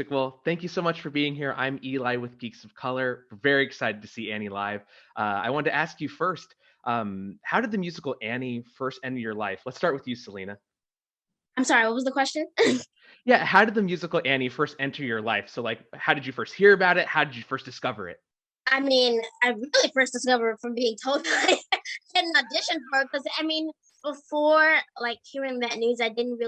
Well, thank you so much for being here. I'm Eli with Geeks of Color. Very excited to see Annie live. I wanted to ask you first, how did the musical Annie first enter your life? Let's start with you, Celina. I'm sorry, what was the question? Yeah, how did the musical Annie first enter your life? So, like, how did you first hear about it? How did you first discover it? I mean, I really first discovered it from being told that I had an audition for it because before like hearing that news, I didn't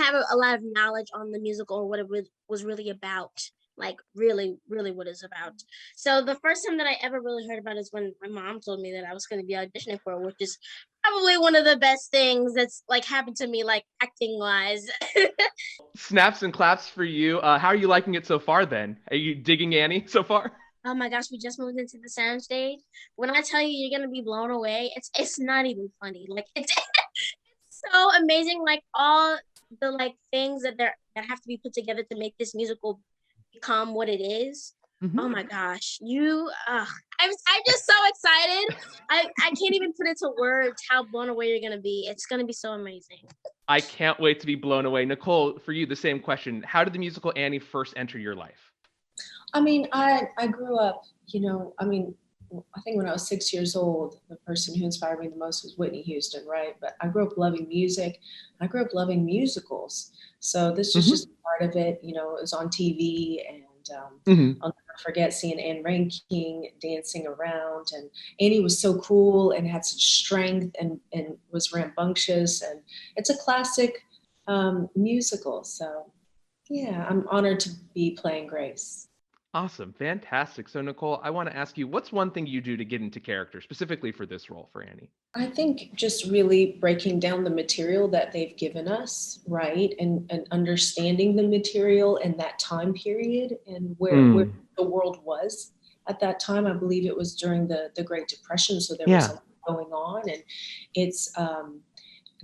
have a lot of knowledge on the musical or what was really about. Like really, really what it's about. So the first time that I ever really heard about it is when my mom told me that I was going to be auditioning for it, which is probably one of the best things that's like happened to me, like acting wise. Snaps and claps for you. How are you liking it so far then? Are you digging Annie so far? Oh my gosh, we just moved into the sound stage. When I tell you you're gonna be blown away, it's not even funny. Like it's so amazing. Like all the like things that have to be put together to make this musical become what it is. Oh Mhm. my gosh, I'm just so excited. I can't even put into words how blown away you're gonna be. It's gonna be so amazing. I can't wait to be blown away. Nicole, for you, the same question. How did the musical Annie first enter your life? I grew up, I think when I was 6 years old, the person who inspired me the most was Whitney Houston, right? But I grew up loving music. I grew up loving musicals. So this was just Mhm. part of it. It was on TV, and Mhm. I'll never forget seeing Anne Ranking dancing around. And Annie was so cool and had such strength and was rambunctious. And it's a classic musical. So yeah, I'm honored to be playing Grace. Awesome. Fantastic. So, Nicole, I want to ask you, what's one thing you do to get into character, specifically for this role for Annie? I think just really breaking down the material that they've given us, right? And understanding the material and that time period and where Mm. the world was at that time. I believe it was during the Great Depression, so there was Yeah. a lot going on. And it's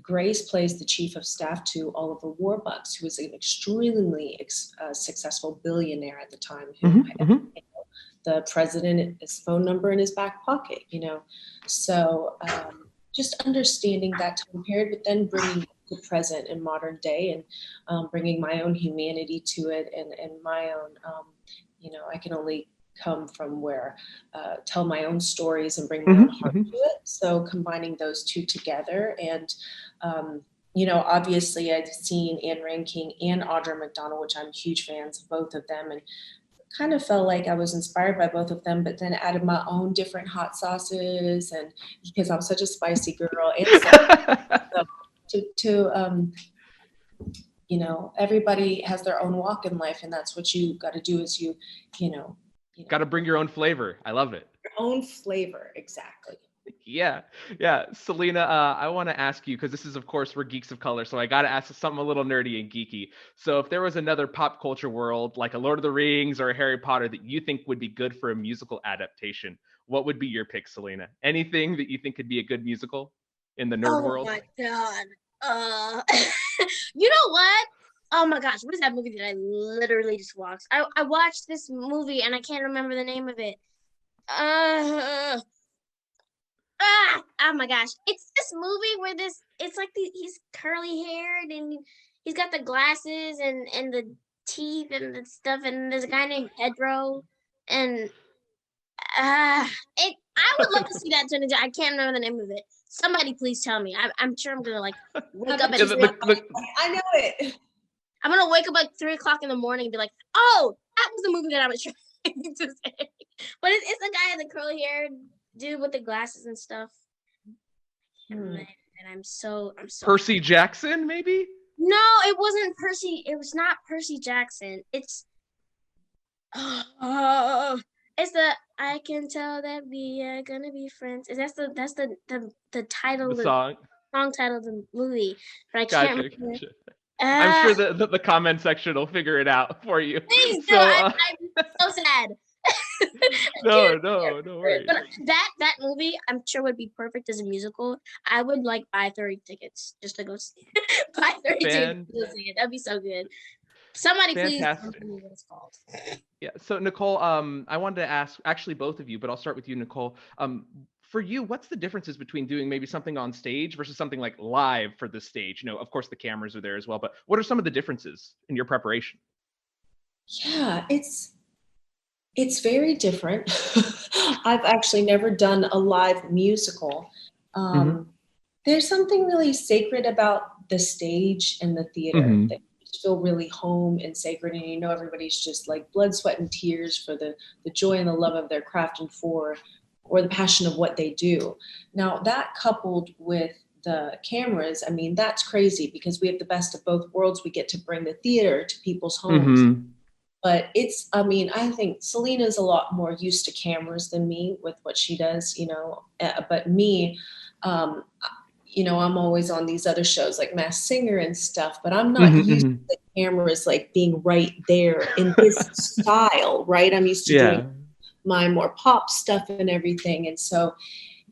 Grace plays the chief of staff to Oliver Warbucks, who was an extremely successful billionaire at the time, who Hmm. had Hmm. the president his phone number in his back pocket. So just understanding that time period, but then bringing the present and modern day, and bringing my own humanity to it, and my own, I can only come from where, tell my own stories and bring my own Hmm. heart to Hmm. it. So combining those two together, and um, obviously I've seen Anne Ranking and Audra McDonald, which I'm huge fans of both of them, and kind of felt like I was inspired by both of them, but then added my own different hot sauces, and because I'm such a spicy girl, and so everybody has their own walk in life, and that's what you got to do is you know, Got to bring your own flavor. I love it. your own flavor exactly. Yeah, yeah. Selena, I want to ask you because this is, of course, we're geeks of color, so I got to ask something a little nerdy and geeky. So, if there was another pop culture world like a Lord of the Rings or a Harry Potter that you think would be good for a musical adaptation, what would be your pick, Selena? Anything that you think could be a good musical in the nerd Oh world? my god. Uh, you know what? Oh my gosh, what is that movie that I literally just watched? I watched this movie and I can't remember the name of it. Uh, oh my gosh. It's this movie where it's like he's curly haired and he's got the glasses and the teeth and the stuff, and there's a guy named Pedro, and it I would love to see that turn into, I can't remember the name of it. Somebody please tell me. I'm sure I'm gonna like wake up at Yeah, She's 3 o'clock. I know it. I'm gonna wake up at 3 o'clock in the morning and be like, oh, that was the movie that I was trying to say. But it's the guy, the curly haired dude with the glasses and stuff. And Hmm. I'm so Percy Jackson, maybe? no, it wasn't Percy. It was not Percy Jackson. Oh, it's the I can tell that we are gonna be friends. That's the title, The the song. song title of the movie, but I can't Gotcha, remember. gotcha. I'm Uh sure the comment section will figure it out for you. Please do. So, I'm so sad. no, no, no But worries. that movie, I'm sure would be perfect as a musical. I would like buy 30 tickets just to go see buy 30 tickets Fan to go see it. That'd be so good. Somebody please tell Fantastic. me what it's called. Yeah. So Nicole, I wanted to ask actually both of you, but I'll start with you, Nicole. For you, what's the differences between doing maybe something on stage versus something like live for the stage? Of course the cameras are there as well, but what are some of the differences in your preparation? Yeah, it's very different. I've actually never done a live musical. Hmm. There's something really sacred about the stage and the theater Hmm. that you just feel really home and sacred, and you know everybody's just like blood, sweat, and tears for the joy and the love of their craft and for or the passion of what they do. Now that coupled with the cameras, I mean, that's crazy because we have the best of both worlds. We get to bring the theater to people's homes, Hmm. but it's, I mean, I think Celina's a lot more used to cameras than me with what she does, you know. But me, um, you know, I'm always on these other shows like Mass Singer and stuff, but I'm not Hmm. used Hmm. to the cameras like being right there in this style, right? I'm used to doing Yeah. my more pop stuff and everything. And so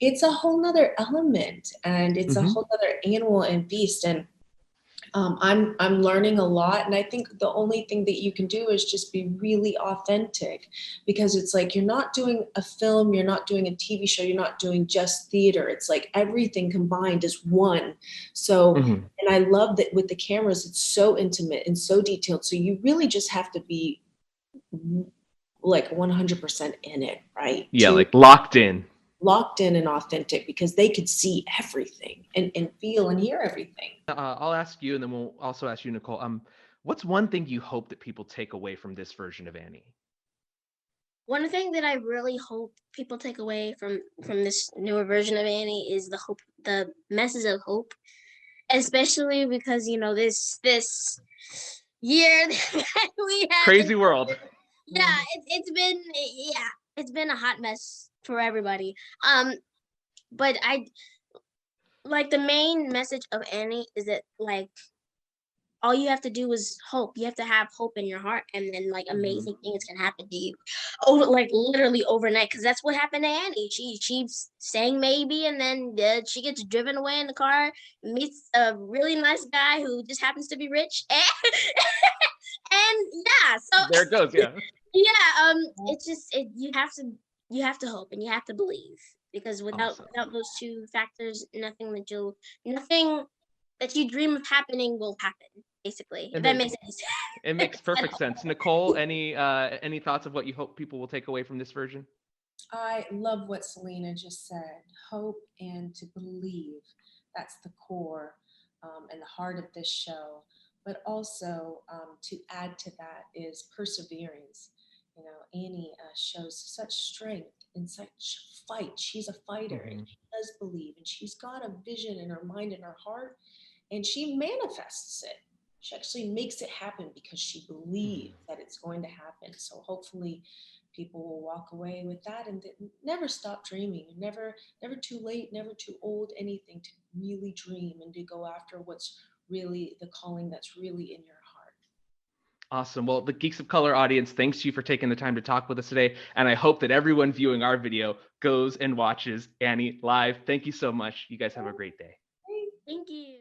it's a whole nother element and it's a Hmm. whole nother animal and beast. And I'm learning a lot, and I think the only thing that you can do is just be really authentic, because it's like you're not doing a film, you're not doing a TV show, you're not doing just theater. It's like everything combined is one. So, Hmm. and I love that with the cameras, it's so intimate and so detailed. So you really just have to be like 100% in it, right? Yeah, To like locked in. locked in and authentic because they could see everything and feel and hear everything. I'll ask you, and then we'll also ask you, Nicole. What's one thing you hope that people take away from this version of Annie? One thing that I really hope people take away from this newer version of Annie is the hope, the message of hope, especially because you know this year that we had. Crazy world. Yeah, it's been, yeah, it's been a hot mess for everybody. Um, but I like the main message of Annie is that like all you have to do is hope. You have to have hope in your heart, and then like Hmm. amazing things can happen to you, over like literally overnight. Because that's what happened to Annie. She's saying maybe, and then she gets driven away in the car, meets a really nice guy who just happens to be rich, and yeah, There so it goes. Yeah. yeah, it's just you have to hope and you have to believe, because Awesome. without those two factors, nothing that you dream of happening will happen. Basically, It if that makes makes any it makes sense at perfect all. sense. Nicole, any thoughts of what you hope people will take away from this version? I love what Celina just said. Hope and to believe. That's the core and the heart of this show. But also to add to that is perseverance. You know, Annie shows such strength and such fight. She's a fighter and Hmm. she does believe and she's got a vision in her mind and her heart and she manifests it. She actually makes it happen because she believes that it's going to happen. So hopefully people will walk away with that and never stop dreaming. Never too late, never too old, anything to really dream and to go after what's really the calling that's really in your heart. Awesome. Well, the Geeks of Color audience, thanks to you for taking the time to talk with us today. And I hope that everyone viewing our video goes and watches Annie live. Thank you so much. You guys have a great day. Thank you.